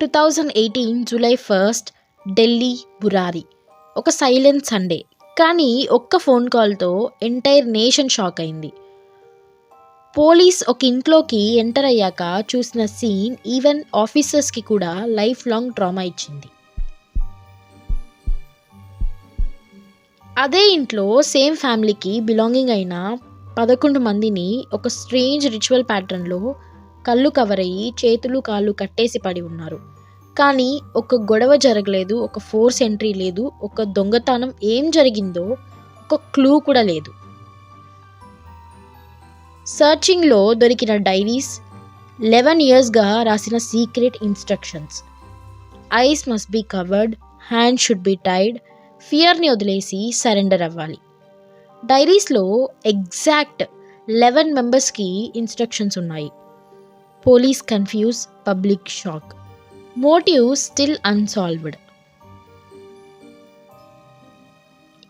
2018 July 1 Delhi Burari. ఒక silent Sunday, కానీ ఒక్క ఫోన్ కాల్తో ఎంటైర్ నేషన్ షాక్ అయింది. పోలీస్ ఒక ఇంట్లోకి ఎంటర్ అయ్యాక చూసిన సీన్ ఈవెన్ ఆఫీసర్స్కి కూడా లైఫ్ లాంగ్ ట్రామా ఇచ్చింది. అదే ఇంట్లో సేమ్ ఫ్యామిలీకి బిలాంగింగ్ అయిన 11 మందిని ఒక స్ట్రేంజ్ రిచువల్ ప్యాటర్న్లో కళ్ళు కవర్ అయ్యి చేతులు కాళ్ళు కట్టేసి పడి ఉన్నారు. కానీ ఒక గొడవ జరగలేదు, ఒక ఫోర్స్ ఎంట్రీ లేదు, ఒక దొంగతనం ఏం జరిగిందో ఒక క్లూ కూడా లేదు. సర్చింగ్లో దొరికిన డైరీస్, 11 ఇయర్స్గా రాసిన secret instructions. Eyes must be covered, hand should be tied, ఫియర్ని వదిలేసి సరెండర్ అవ్వాలి. డైరీస్లో ఎగ్జాక్ట్ 11 మెంబర్స్కి ఇన్స్ట్రక్షన్స్ ఉన్నాయి. Police confuse, public shock, motive still unsolved.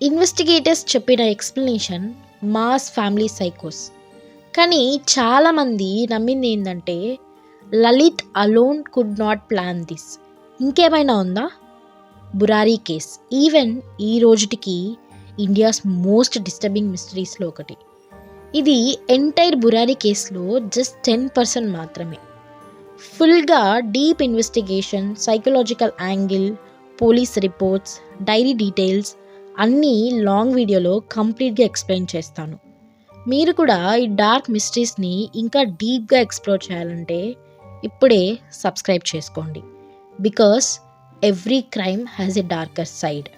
Investigators చెప్పిన ఎక్స్ప్లెనేషన్ మాస్ ఫ్యామిలీ సైకోస్. కానీ చాలామంది నమ్మింది ఏంటంటే Lalit alone could not plan this. ఇంకేమైనా ఉందా? బురారీ కేస్ ఈవెన్ ఈ రోజుటికి ఇండియాస్ మోస్ట్ డిస్టర్బింగ్ మిస్టరీస్లో ఒకటి. ఇది ఎంటైర్ బురారీ కేసులో జస్ట్ 10% మాత్రమే. ఫుల్గా deep investigation, psychological angle, police reports, diary details అన్నీ లాంగ్ వీడియోలో కంప్లీట్గా ఎక్స్ప్లెయిన్ చేస్తాను. మీరు కూడా ఈ డార్క్ మిస్టరీస్ని ఇంకా డీప్గా ఎక్స్ప్లోర్ చేయాలంటే ఇప్పుడే సబ్స్క్రైబ్ చేసుకోండి. Because every crime has a darker side.